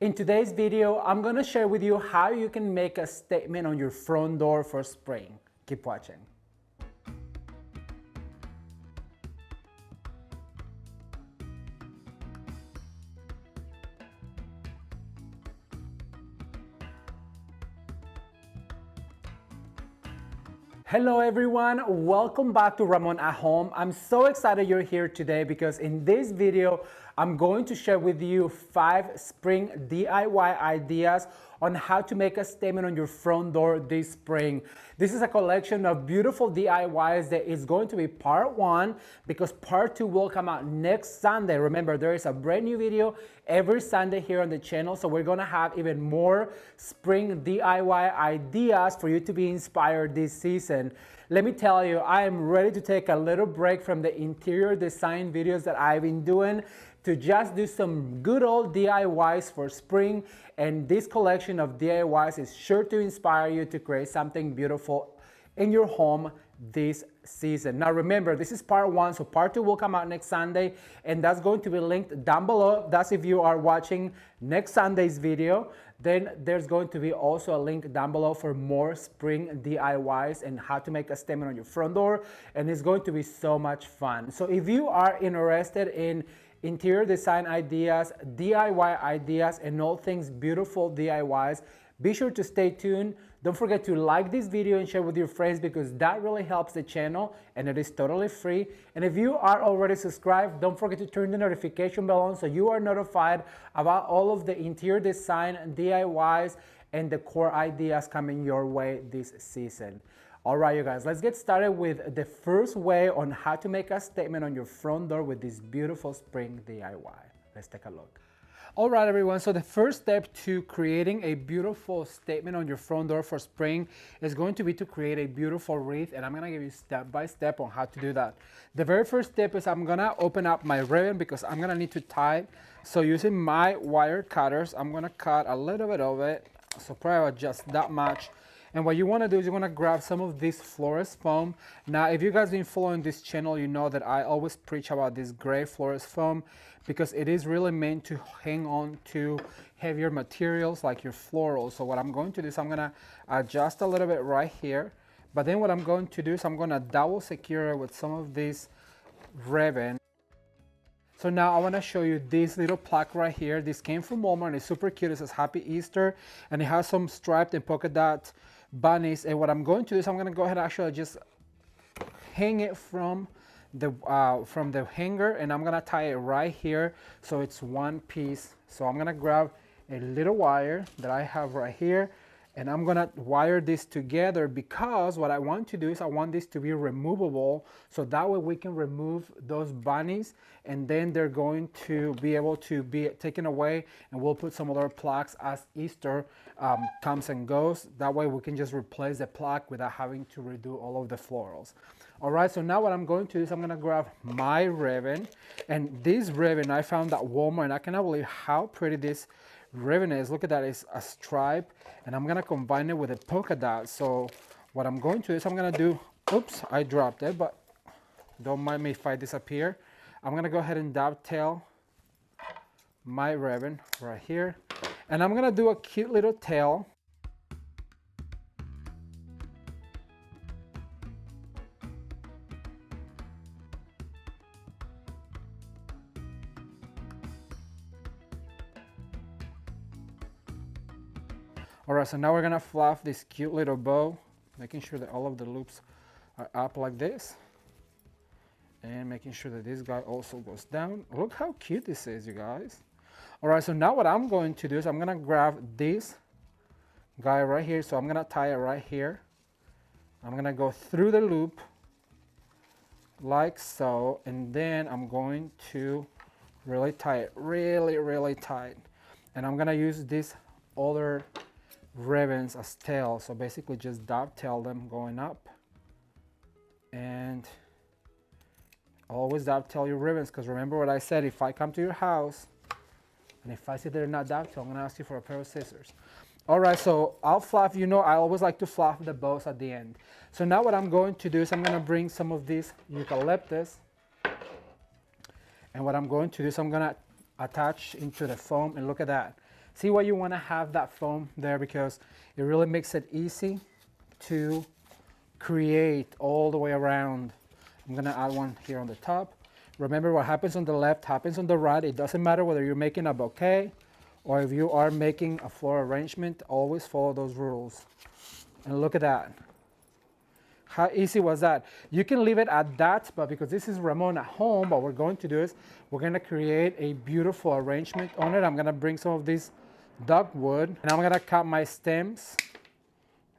In today's video, I'm gonna share with you how you can make a statement on your front door for spring. Keep watching. Hello everyone, welcome back to Ramon at Home. I'm so excited you're here today because in this video, I'm going to share with you 5 spring DIY ideas on how to make a statement on your front door this spring. This is a collection of beautiful DIYs that is going to be part 1 because part 2 will come out next Sunday. Remember, there is a brand new video every Sunday here on the channel, so we're gonna have even more spring DIY ideas for you to be inspired this season. Let me tell you, I am ready to take a little break from the interior design videos that I've been doing to just do some good old DIYs for spring, and this collection of DIYs is sure to inspire you to create something beautiful in your home this season. Now remember, this is part 1, so part 2 will come out next Sunday, and that's going to be linked down below. That's if you are watching next Sunday's video. Then there's going to be also a link down below for more spring DIYs and how to make a statement on your front door, and it's going to be so much fun. So if you are interested in interior design ideas, DIY ideas, and all things beautiful DIYs, be sure to stay tuned. Don't forget to like this video and share with your friends because that really helps the channel and it is totally free. And if you are already subscribed, don't forget to turn the notification bell on so you are notified about all of the interior design, DIYs, and decor ideas coming your way this season. All right, you guys, let's get started with the first way on how to make a statement on your front door with this beautiful spring DIY. Let's take a look. All right, everyone, so the first step to creating a beautiful statement on your front door for spring is going to be to create a beautiful wreath, and I'm gonna give you step by step on how to do that. The very first step is I'm gonna open up my ribbon because I'm gonna need to tie it. So using my wire cutters, I'm gonna cut a little bit of it, so probably just that much. And what you want to do is you want to grab some of this florist foam. Now, if you guys been following this channel, you know that I always preach about this gray florist foam because it is really meant to hang on to heavier materials like your floral. So what I'm going to do is I'm going to adjust a little bit right here. But then what I'm going to do is I'm going to double secure it with some of this ribbon. So now I want to show you this little plaque right here. This came from Walmart and it's super cute. It says Happy Easter and it has some striped and polka dot bunnies. And what I'm going to do is I'm going to go ahead and actually just hang it from the hanger, and I'm going to tie it right here so it's one piece. So I'm going to grab a little wire that I have right here, and I'm gonna wire this together because what I want to do is I want this to be removable, so that way we can remove those bunnies and then they're going to be able to be taken away, and we'll put some other plaques as Easter comes and goes. That way we can just replace the plaque without having to redo all of the florals. All right, so now what I'm going to do is I'm gonna grab my ribbon, and this ribbon I found at Walmart, and I cannot believe how pretty this ribbon is. Look at that, it's a stripe, and I'm gonna combine it with a polka dot. So what I'm going to do is I'm gonna do, oops, I dropped it, but don't mind me if I disappear. I'm gonna go ahead and dovetail my ribbon right here, and I'm gonna do a cute little tail. All right, so now we're gonna fluff this cute little bow, making sure that all of the loops are up like this, and making sure that this guy also goes down. Look how cute this is, you guys. All right, so now what I'm going to do is I'm gonna grab this guy right here. So I'm gonna tie it right here. I'm gonna go through the loop like so, and then I'm going to really tie it really tight. And I'm gonna use this other ribbons as tails, so basically just dovetail them going up, and always dovetail your ribbons, because remember what I said, if I come to your house and if I see they're not dovetailed, I'm gonna ask you for a pair of scissors. All right, so I'll fluff, you know, I always like to fluff the bows at the end. So now what I'm going to do is I'm gonna bring some of this eucalyptus, and what I'm going to do is I'm gonna attach into the foam, and look at that. See why you want to have that foam there, because it really makes it easy to create all the way around. I'm gonna add one here on the top. Remember, what happens on the left happens on the right. It doesn't matter whether you're making a bouquet or if you are making a floral arrangement, always follow those rules. And look at that. How easy was that? You can leave it at that, but because this is Ramon at home, what we're going to do is we're gonna create a beautiful arrangement on it. I'm gonna bring some of this dogwood and I'm gonna cut my stems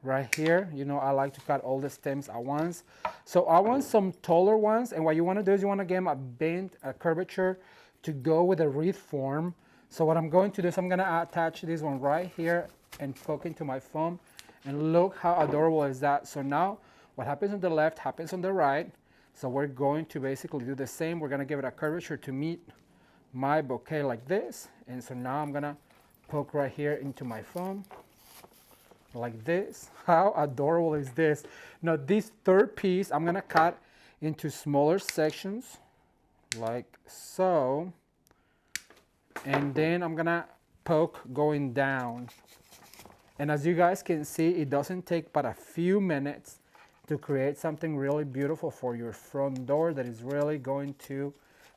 right here. You know, I like to cut all the stems at once. So I want some taller ones, and what you want to do is you want to give them a bend, a curvature to go with a wreath form. So what I'm going to do is I'm going to attach this one right here and poke into my foam, and look how adorable is that. So now what happens on the left happens on the right. So we're going to basically do the same. We're going to give it a curvature to meet my bouquet like this. And so now I'm going to poke right here into my foam like this. How adorable is this? Now this third piece I'm gonna cut into smaller sections like so, and then I'm gonna poke going down. And as you guys can see, it doesn't take but a few minutes to create something really beautiful for your front door that is really going to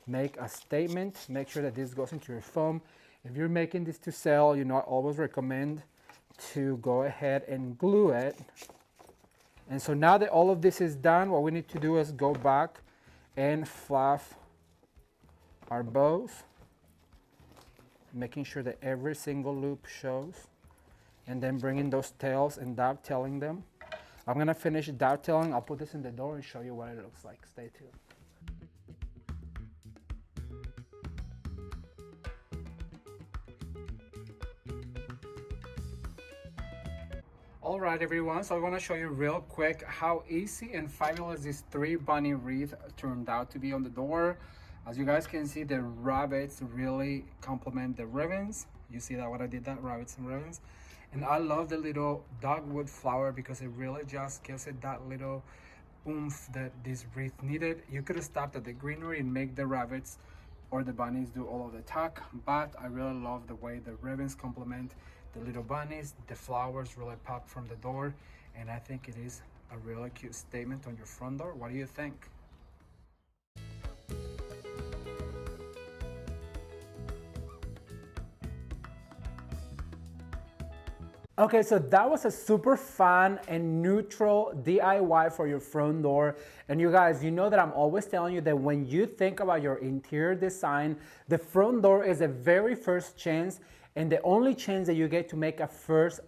make a statement. Make sure that this goes into your foam. If you're making this to sell, you know, I always recommend to go ahead and glue it. And so now that all of this is done, what we need to do is go back and fluff our bows, making sure that every single loop shows, and then bringing those tails and dovetailing them. I'm gonna finish dovetailing. I'll put this in the door and show you what it looks like. Stay tuned. All right, everyone, so I want to show you real quick how easy and fabulous this 3 bunny wreath turned out to be on the door. As you guys can see, the rabbits really complement the ribbons. You see that what I did, that rabbits and ribbons. And I love the little dogwood flower because it really just gives it that little oomph that this wreath needed. You could have stopped at the greenery and make the rabbits or the bunnies do all of the talk, but I really love the way the ribbons complement the little bunnies. The flowers really pop from the door, and I think it is a really cute statement on your front door. What do you think? Okay, so that was a super fun and neutral DIY for your front door. And you guys, you know that I'm always telling you that when you think about your interior design, the front door is the very first chance and the only chance that you get to make a first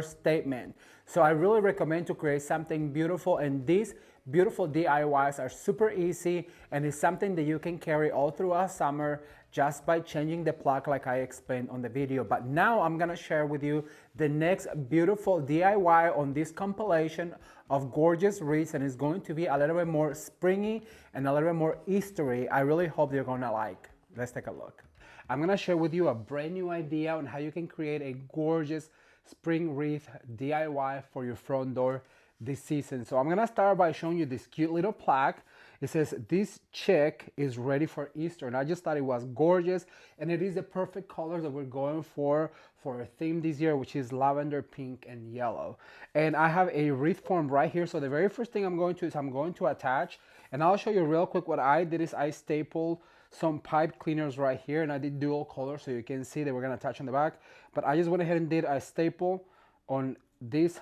statement. So I really recommend to create something beautiful, and these beautiful DIYs are super easy, and it's something that you can carry all throughout summer just by changing the plug like I explained on the video. But now I'm gonna share with you the next beautiful DIY on this compilation of gorgeous wreaths, and it's going to be a little bit more springy and a little bit more Eastery. I really hope you're gonna like. Let's take a look. I'm gonna share with you a brand new idea on how you can create a gorgeous spring wreath DIY for your front door this season. So I'm gonna start by showing you this cute little plaque. It says, "This chick is ready for Easter," and I just thought it was gorgeous, and it is the perfect color that we're going for a theme this year, which is lavender, pink, and yellow. And I have a wreath form right here. So the very first thing I'm going to attach, and I'll show you real quick. What I did is I stapled some pipe cleaners right here, and I did dual color so you can see that we're gonna attach on the back. But I just went ahead and did a staple on these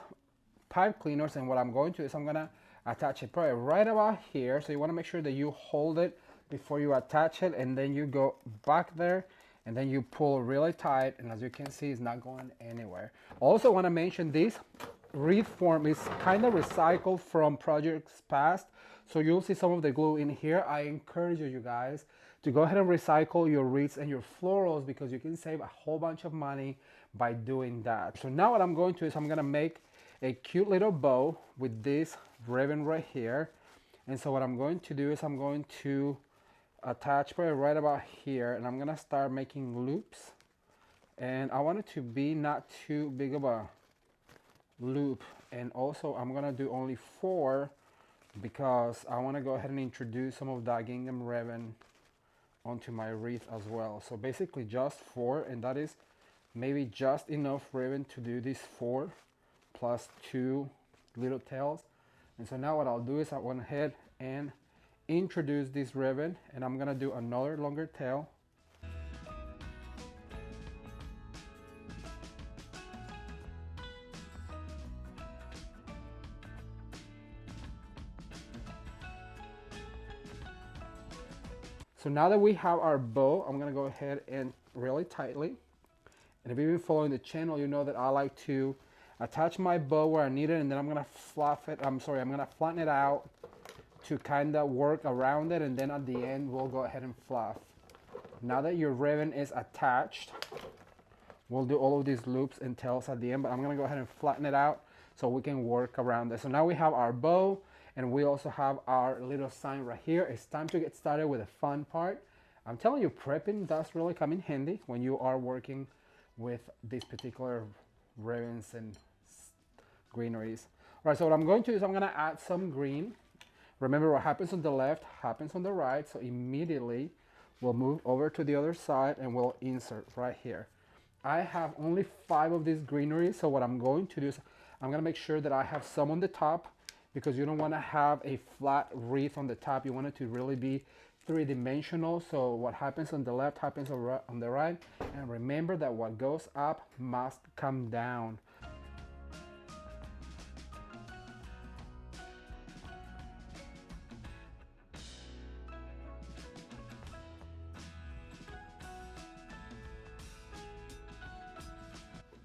pipe cleaners, and what I'm going to is I'm gonna attach it probably right about here. So you want to make sure that you hold it before you attach it, and then you go back there and then you pull really tight, and as you can see, it's not going anywhere. Also want to mention this wreath form is kind of recycled from projects past, so you'll see some of the glue in here. I encourage you guys to go ahead and recycle your wreaths and your florals because you can save a whole bunch of money by doing that. So now what I'm going to is I'm gonna make a cute little bow with this ribbon right here. And so what I'm going to do is I'm going to attach right about here, and I'm gonna start making loops, and I want it to be not too big of a loop. And also I'm gonna do only 4 because I want to go ahead and introduce some of that gingham ribbon onto my wreath as well. So basically just 4, and that is maybe just enough ribbon to do these 4 plus 2 little tails. And so now what I'll do is I went ahead and introduce this ribbon, and I'm gonna do another longer tail. So now that we have our bow, I'm gonna go ahead and really tightly. And if you've been following the channel, you know that I like to attach my bow where I need it, and then I'm gonna I'm gonna flatten it out to kind of work around it, and then at the end, we'll go ahead and fluff. Now that your ribbon is attached, we'll do all of these loops and tails at the end, but I'm gonna go ahead and flatten it out so we can work around it. So now we have our bow, and we also have our little sign right here. It's time to get started with the fun part. I'm telling you, prepping does really come in handy when you are working with these particular ribbons and greeneries. All right, so what I'm going to do is I'm gonna add some green. Remember, what happens on the left happens on the right, so immediately we'll move over to the other side and we'll insert right here. I have only 5 of these greeneries, so what I'm going to do is I'm gonna make sure that I have some on the top, because you don't wanna have a flat wreath on the top. You want it to really be 3-dimensional, so what happens on the left happens on the right, and remember that what goes up must come down.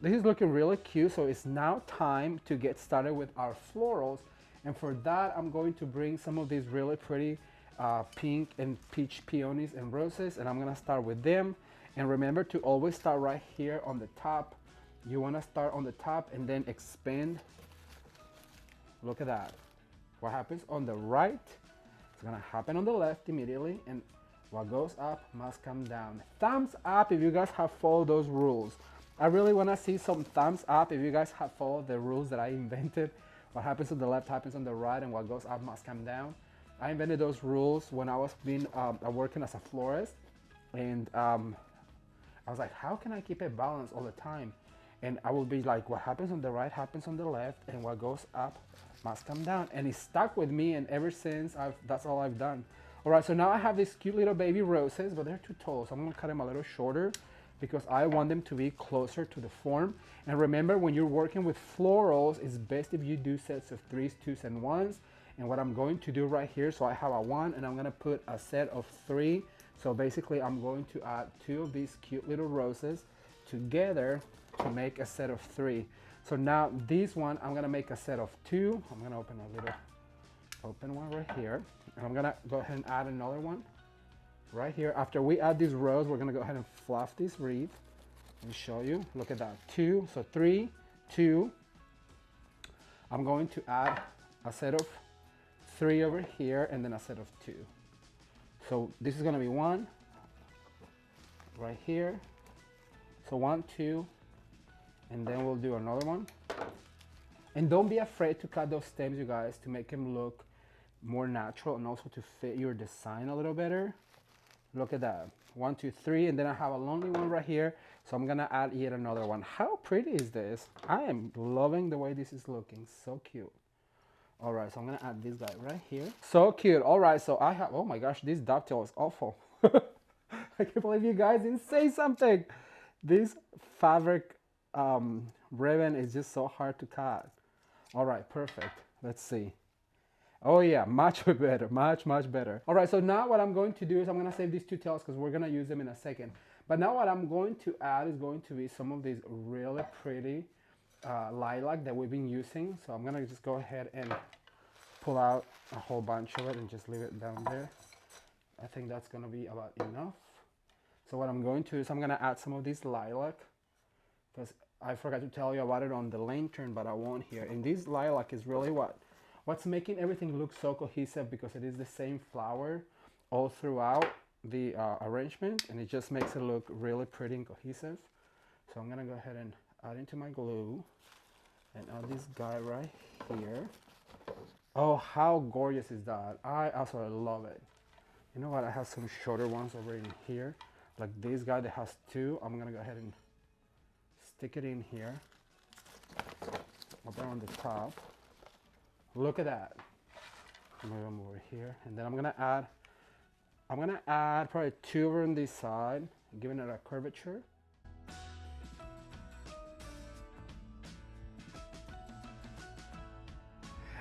This is looking really cute, so it's now time to get started with our florals. And for that, I'm going to bring some of these really pretty pink and peach peonies and roses, and I'm gonna start with them. And remember to always start right here on the top. You wanna start on the top and then expand. Look at that. What happens on the right is gonna happen on the left immediately, and what goes up must come down. Thumbs up if you guys have followed those rules. I really wanna see some thumbs up if you guys have followed the rules that I invented. What happens on the left happens on the right, and what goes up must come down. I invented those rules when I was working as a florist, and I was like, how can I keep it balanced all the time? And I will be like, what happens on the right happens on the left, and what goes up must come down. And it stuck with me, and ever since, that's all I've done. All right, so now I have these cute little baby roses, but they're too tall, so I'm gonna cut them a little shorter because I want them to be closer to the form. And remember, when you're working with florals, it's best if you do sets of 3s, 2s, and 1s. And what I'm going to do right here, so I have a 1, and I'm gonna put a set of 3. So basically, I'm going to add 2 of these cute little roses together to make a set of 3. So now this one, I'm gonna make a set of 2. I'm gonna open a little open one right here. And I'm gonna go ahead and add another one right here. After we add these rows, we're gonna go ahead and fluff this wreath. Let me show you. Look at that. 2, so 3, 2. I'm going to add a set of 3 over here, and then a set of 2. So this is gonna be 1 right here. So 1, 2, and then we'll do another one. And don't be afraid to cut those stems, you guys, to make them look more natural and also to fit your design a little better. Look at that. 1, 2, 3, and then I have a lonely one right here. So I'm gonna add yet another one. How pretty is this? I am loving the way this is looking. So cute. All right, so I'm gonna add this guy right here. So cute. All right, so I have, oh my gosh, this dovetail is awful. I can't believe you guys didn't say something. This fabric ribbon is just so hard to cut. All right, perfect. Let's see. Oh yeah, much better, much better. All right, so now what I'm going to do is I'm gonna save these 2 tails because we're gonna use them in a second. But now what I'm going to add is going to be some of these really pretty lilac that we've been using. So I'm gonna just go ahead and pull out a whole bunch of it and just leave it down there. I think that's gonna be about enough. So what I'm going to do is I'm gonna add some of this lilac, because I forgot to tell you about it on the lantern, but I won't here. And this lilac is really what's making everything look so cohesive, because it is the same flower all throughout the arrangement, and it just makes it look really pretty and cohesive. So I'm gonna go ahead and add into my glue and add this guy right here. Oh, how gorgeous is that? I also love it. You know what, I have some shorter ones over in here, like this guy that has 2. I'm gonna go ahead and stick it in here. I'll put it on the top. Look at that. Move them over here, and then I'm gonna add probably 2 over on this side, giving it a curvature.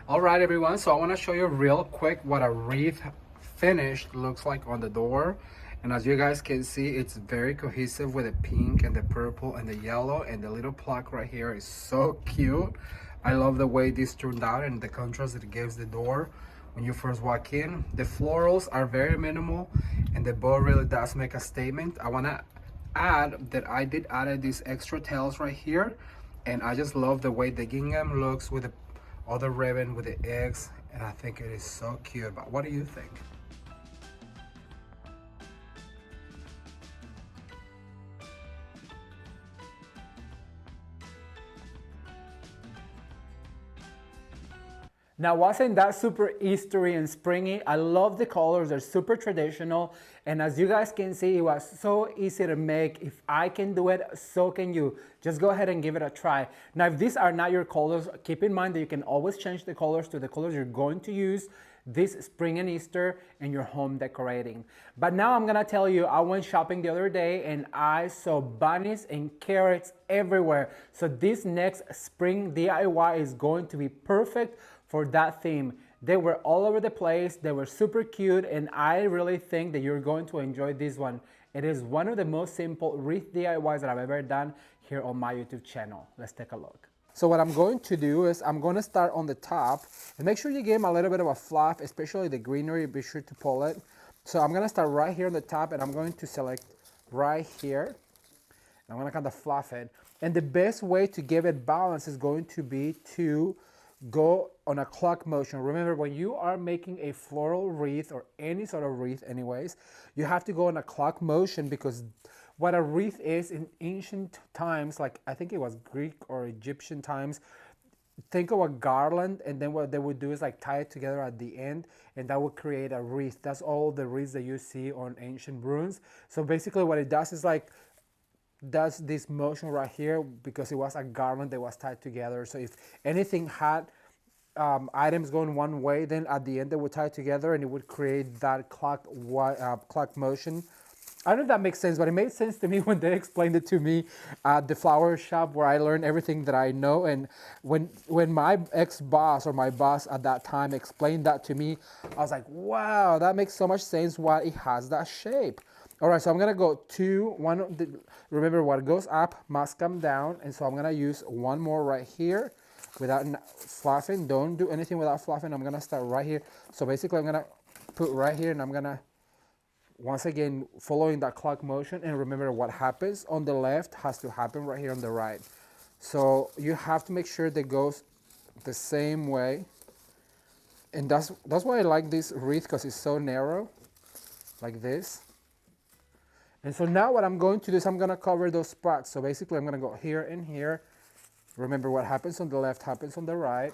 All right, everyone, so I want to show you real quick what a wreath finish looks like on the door. And as you guys can see, it's very cohesive with the pink and the purple and the yellow, and the little plaque right here is so cute. I love the way this turned out and the contrast it gives the door when you first walk in. The florals are very minimal, and the bow really does make a statement. I want to add that I did add these extra tails right here, and I just love the way the gingham looks with the other ribbon with the eggs, and I think it is so cute. But what do you think? Now, wasn't that super Eastery and springy? I love the colors, they're super traditional. And as you guys can see, it was so easy to make. If I can do it, so can you. Just go ahead and give it a try. Now, if these are not your colors, keep in mind that you can always change the colors to the colors you're going to use this spring and Easter in your home decorating. But now I'm gonna tell you, I went shopping the other day and I saw bunnies and carrots everywhere. So this next spring DIY is going to be perfect for that theme. They were all over the place, they were super cute, and I really think that you're going to enjoy this one. It is one of the most simple wreath DIYs that I've ever done here on my YouTube channel. Let's take a look. So what I'm going to do is I'm going to start on the top, and make sure you give them a little bit of a fluff, especially the greenery, be sure to pull it. So I'm going to start right here on the top, and I'm going to select right here. I'm going to kind of fluff it. And the best way to give it balance is going to be to go on a clock motion. Remember, when you are making a floral wreath or any sort of wreath anyways, you have to go on a clock motion, because what a wreath is in ancient times, like I think it was Greek or Egyptian times, think of a garland, and then what they would do is like tie it together at the end, and that would create a wreath. That's all the wreaths that you see on ancient ruins. So basically what it does is like does this motion right here, because it was a garland that was tied together. So if anything had items going one way, then at the end they would tie together and it would create that clock motion. I don't know if that makes sense, but it made sense to me when they explained it to me at the flower shop where I learned everything that I know. And when my ex-boss, or my boss at that time, explained that to me, I was like, wow, that makes so much sense why it has that shape. All right, so I'm gonna go to one of the, remember what goes up must come down, and so I'm gonna use one more right here without fluffing. Don't do anything without fluffing. I'm gonna start right here. So basically I'm gonna put right here, and I'm gonna, once again, following that clock motion, and remember what happens on the left has to happen right here on the right. So you have to make sure that goes the same way. And that's why I like this wreath, because it's so narrow, like this. And so now what I'm going to do is I'm going to cover those spots. So basically I'm going to go here and here. Remember, what happens on the left happens on the right.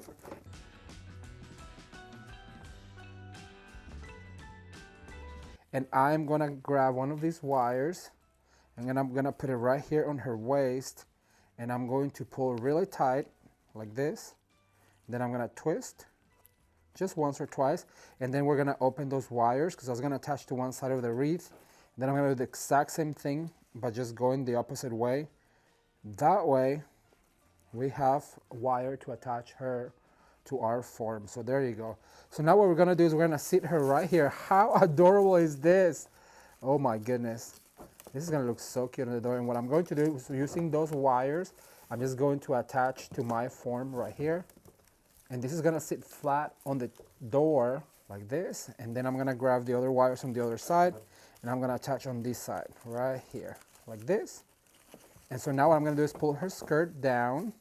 And I'm going to grab one of these wires, and then I'm going to put it right here on her waist, and I'm going to pull really tight like this. Then I'm going to twist just once or twice, and then we're going to open those wires, because I was going to attach to one side of the wreath. Then I'm going to do the exact same thing, but just going the opposite way. That way, we have a wire to attach her to our form. So there you go. So now what we're going to do is we're going to sit her right here. How adorable is this? Oh my goodness. This is going to look so cute on the door. And what I'm going to do is, using those wires, I'm just going to attach to my form right here. And this is going to sit flat on the door like this. And then I'm going to grab the other wires from the other side, and I'm going to attach on this side right here like this. And so now what I'm going to do is pull her skirt down,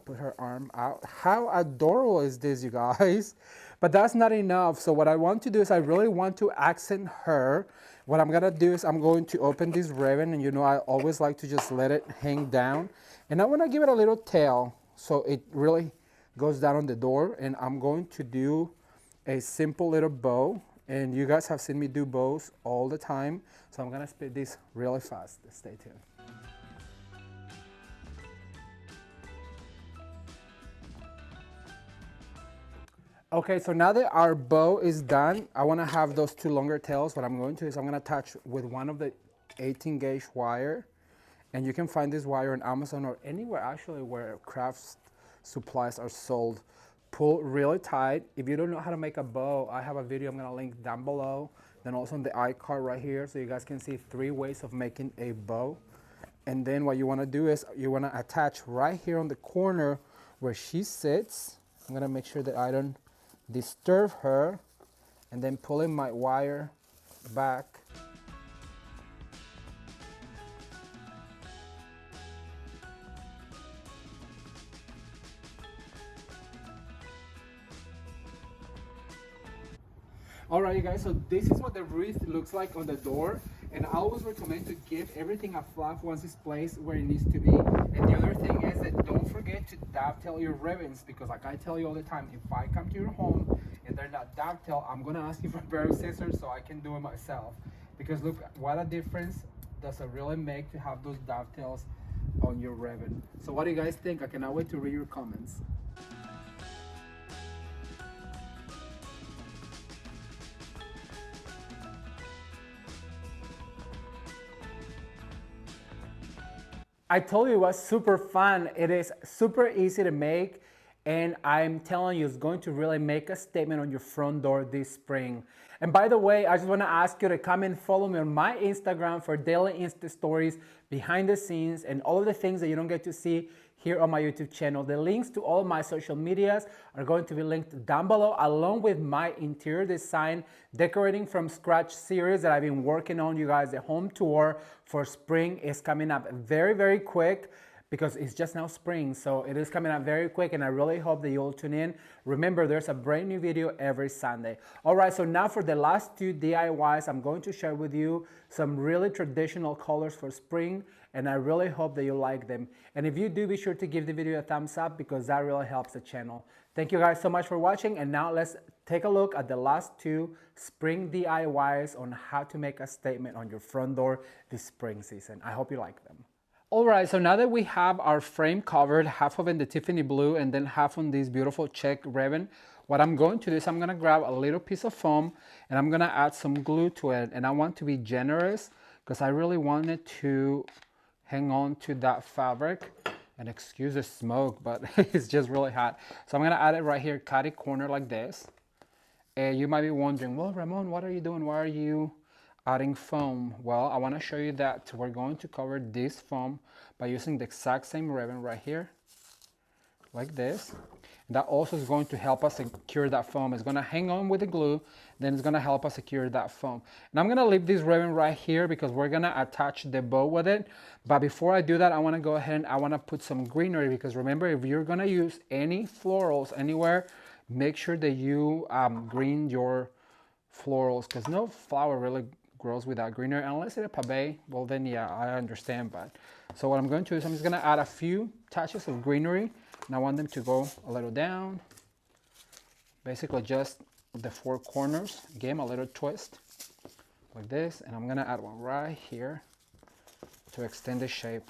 put her arm out. How adorable is this, you guys? But that's not enough. So what I want to do is I really want to accent her. What I'm going to do is I'm going to open this ribbon, and you know I always like to just let it hang down. And I want to give it a little tail so it really goes down on the door. And I'm going to do a simple little bow. And you guys have seen me do bows all the time, so I'm gonna spit this really fast. Stay tuned. Okay, so now that our bow is done, I want to have those two longer tails. What I'm going to do is I'm going to attach with one of the 18 gauge wire. And you can find this wire on Amazon or anywhere actually where crafts supplies are sold. Pull really tight. If you don't know how to make a bow, I have a video I'm going to link down below. Then also on the iCard right here, so you guys can see 3 ways of making a bow. And then what you want to do is you want to attach right here on the corner where she sits. I'm going to make sure that I don't disturb her, and then pulling my wire back. All right, you guys, so this is what the wreath looks like on the door. And I always recommend to give everything a flap once it's placed where it needs to be. And the other thing is that don't forget to dovetail your ribbons, because like I tell you all the time, if I come to your home and they're not dovetailed, I'm gonna ask you for a pair of scissors so I can do it myself. Because look, what a difference does it really make to have those dovetails on your ribbon. So what do you guys think? I cannot wait to read your comments. I told you it was super fun. It is super easy to make, and I'm telling you, it's going to really make a statement on your front door this spring. And by the way, I just want to ask you to come and follow me on my Instagram for daily Insta stories, behind the scenes, and all of the things that you don't get to see here on my YouTube channel. The links to all of my social medias are going to be linked down below, along with my interior design decorating from scratch series that I've been working on. You guys, the home tour for spring is coming up very, very quick, because it's just now spring, so it is coming up very quick, and I really hope that you'll tune in. Remember, there's a brand new video every Sunday. All right, so now for the last 2 DIYs, I'm going to share with you some really traditional colors for spring, and I really hope that you like them. And if you do, be sure to give the video a thumbs up, because that really helps the channel. Thank you guys so much for watching, and now let's take a look at the last 2 spring DIYs on how to make a statement on your front door this spring season. I hope you like them. All right, so now that we have our frame covered, half of it in the Tiffany blue and then half on this beautiful check ribbon, what I'm going to do is I'm going to grab a little piece of foam and I'm going to add some glue to it. And I want to be generous because I really want it to hang on to that fabric. And excuse the smoke, but it's just really hot. So I'm going to add it right here, cut it corner like this. And you might be wondering, well, Ramon, what are you doing? Why are you adding foam? Well, I want to show you that we're going to cover this foam by using the exact same ribbon right here, like this. And that also is going to help us secure that foam. It's going to hang on with the glue, then it's going to help us secure that foam. And I'm going to leave this ribbon right here because we're going to attach the bow with it. But before I do that, I want to go ahead and I want to put some greenery, because remember, if you're going to use any florals anywhere, make sure that you green your florals, because no flower really grows without greenery unless it's a pave. Well, then yeah, I understand. But so what I'm going to do is I'm just going to add a few touches of greenery, and I want them to go a little down, basically just the 4 corners. Give them a little twist like this, and I'm going to add one right here to extend the shape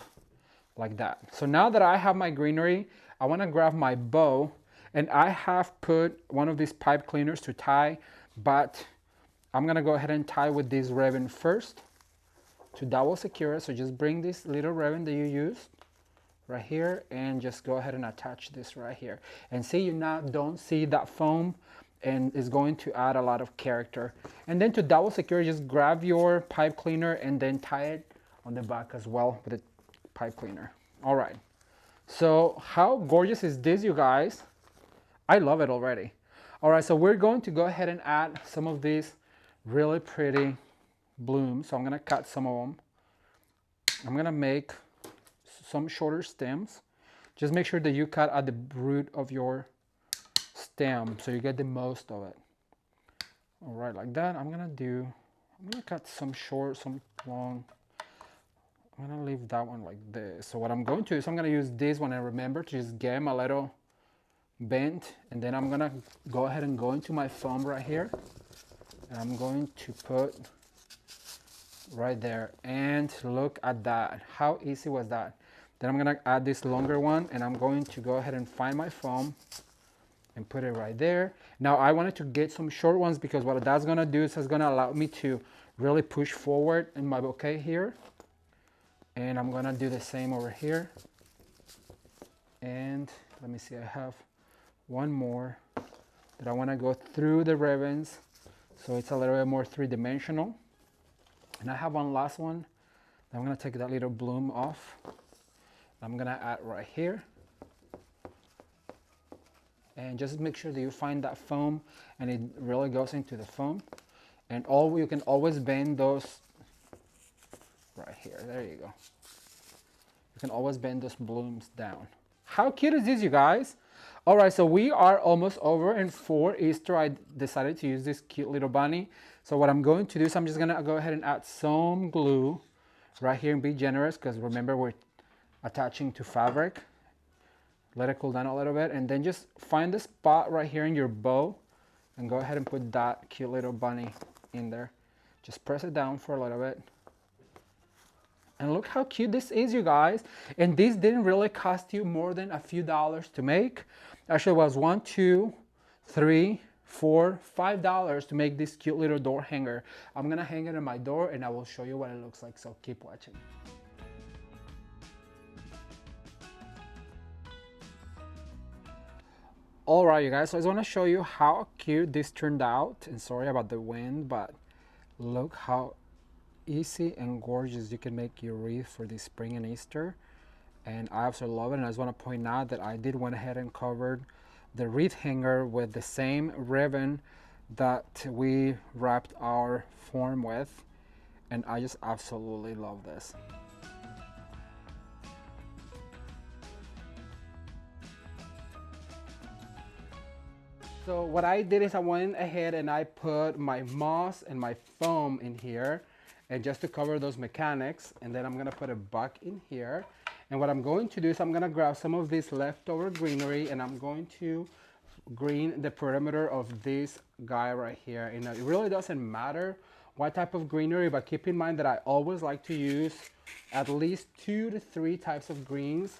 like that. So now that I have my greenery, I want to grab my bow, and I have put one of these pipe cleaners to tie, but I'm going to go ahead and tie with this ribbon first to double secure it. So just bring this little ribbon that you used right here and just go ahead and attach this right here. And see, you now don't see that foam, and it's going to add a lot of character. And then to double secure, just grab your pipe cleaner and then tie it on the back as well with the pipe cleaner. All right. So how gorgeous is this, you guys? I love it already. All right, so we're going to go ahead and add some of these really pretty blooms. So I'm gonna cut some of them. I'm gonna make some shorter stems. Just make sure that you cut at the root of your stem so you get the most of it. All right, like that. I'm gonna cut some short, some long. I'm gonna leave that one like this. So what I'm going to do is I'm gonna use this one, and remember to just get them a little bent, and then I'm gonna go ahead and go into my foam right here. And I'm going to put right there, and look at that. How easy was that? Then I'm gonna add this longer one, and I'm going to go ahead and find my foam and put it right there. Now I wanted to get some short ones because what that's gonna do is it's gonna allow me to really push forward in my bouquet here. And I'm gonna do the same over here. And let me see, I have one more that I wanna go through the ribbons so it's a little bit more three-dimensional. And I have one last one. I'm gonna take that little bloom off. I'm gonna add right here. And just make sure that you find that foam and it really goes into the foam. And you can always bend those right here. There you go. You can always bend those blooms down. How cute is this, you guys? All right, so we are almost over, and for Easter, I decided to use this cute little bunny. So what I'm going to do is I'm just gonna go ahead and add some glue right here and be generous, because remember we're attaching to fabric. Let it cool down a little bit, and then just find the spot right here in your bow and go ahead and put that cute little bunny in there. Just press it down for a little bit. And look how cute this is, you guys. And this didn't really cost you more than a few dollars to make. Actually, it was $1, $2, $3, $4, $5 to make this cute little door hanger. I'm gonna hang it on my door and I will show you what it looks like, so keep watching. All right, you guys, so I just wanna show you how cute this turned out. And sorry about the wind, but look how easy and gorgeous you can make your wreath for this spring and Easter. And I absolutely love it. And I just want to point out that I did went ahead and covered the wreath hanger with the same ribbon that we wrapped our form with, and I just absolutely love this. So what I did is I went ahead and I put my moss and my foam in here, and just to cover those mechanics, and then I'm gonna put a buck in here. And what I'm going to do is I'm gonna grab some of this leftover greenery and I'm going to green the perimeter of this guy right here. And it really doesn't matter what type of greenery, but keep in mind that I always like to use at least 2 to 3 types of greens.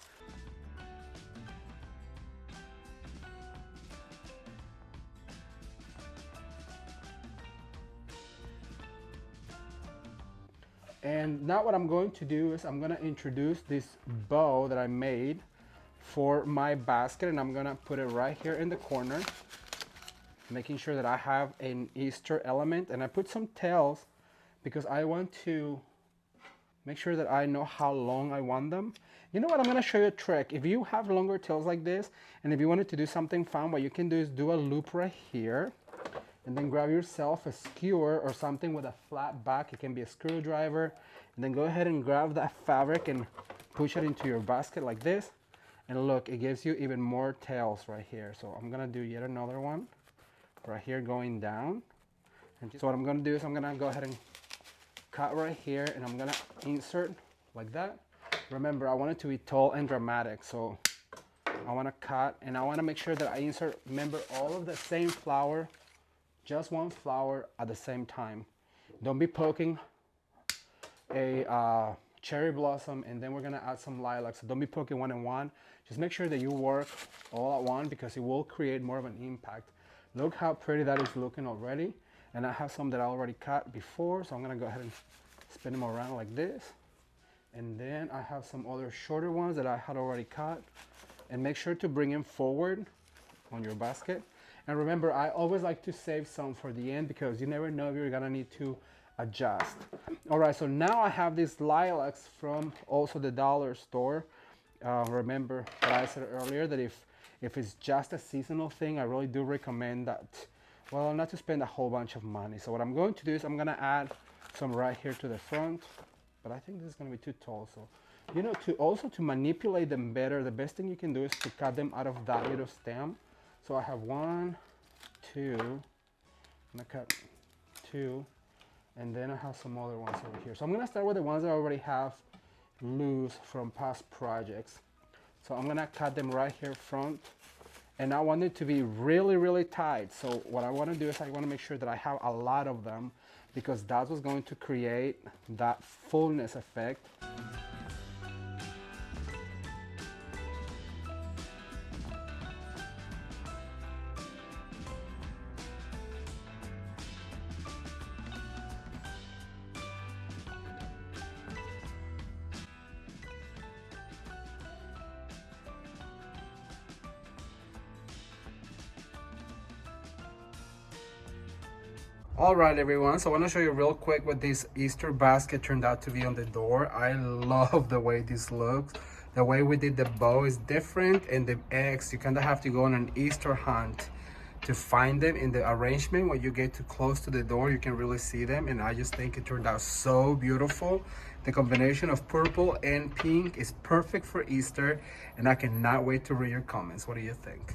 And now what I'm going to do is I'm gonna introduce this bow that I made for my basket, and I'm gonna put it right here in the corner, making sure that I have an Easter element. And I put some tails because I want to make sure that I know how long I want them. You know what, I'm gonna show you a trick. If you have longer tails like this, and if you wanted to do something fun, what you can do is do a loop right here, and then grab yourself a skewer or something with a flat back. It can be a screwdriver, and then go ahead and grab that fabric and push it into your basket like this. And look, it gives you even more tails right here. So I'm gonna do yet another one right here going down. And so what I'm gonna do is I'm gonna go ahead and cut right here, and I'm gonna insert like that. Remember, I want it to be tall and dramatic, so I wanna cut, and I wanna make sure that I insert, remember, all of the same flower, just one flower at the same time. Don't be poking a cherry blossom and then we're gonna add some lilac. So don't be poking one and one. Just make sure that you work all at once, because it will create more of an impact. Look how pretty that is looking already. And I have some that I already cut before, so I'm gonna go ahead and spin them around like this. And then I have some other shorter ones that I had already cut. And make sure to bring them forward on your basket. And remember, I always like to save some for the end, because you never know if you're gonna need to adjust. All right, so now I have these lilacs from also the dollar store. Remember what I said earlier, that if it's just a seasonal thing, I really do recommend that, well, not to spend a whole bunch of money. So what I'm going to do is I'm gonna add some right here to the front, but I think this is gonna be too tall. So, you know, to manipulate them better, the best thing you can do is to cut them out of that little stem. So I have 1, 2, I'm gonna cut 2, and then I have some other ones over here. So I'm gonna start with the ones that I already have loose from past projects. So I'm gonna cut them right here front, and I want it to be really, really tight. So what I wanna do is I wanna make sure that I have a lot of them, because that's what's going to create that fullness effect. All right, everyone, so I want to show you real quick what this Easter basket turned out to be on the door. I love the way this looks. The way we did the bow is different, and the eggs, you kind of have to go on an Easter hunt to find them in the arrangement. When you get too close to the door, you can really see them, and I just think it turned out so beautiful. The combination of purple and pink is perfect for Easter, and I cannot wait to read your comments. What do you think?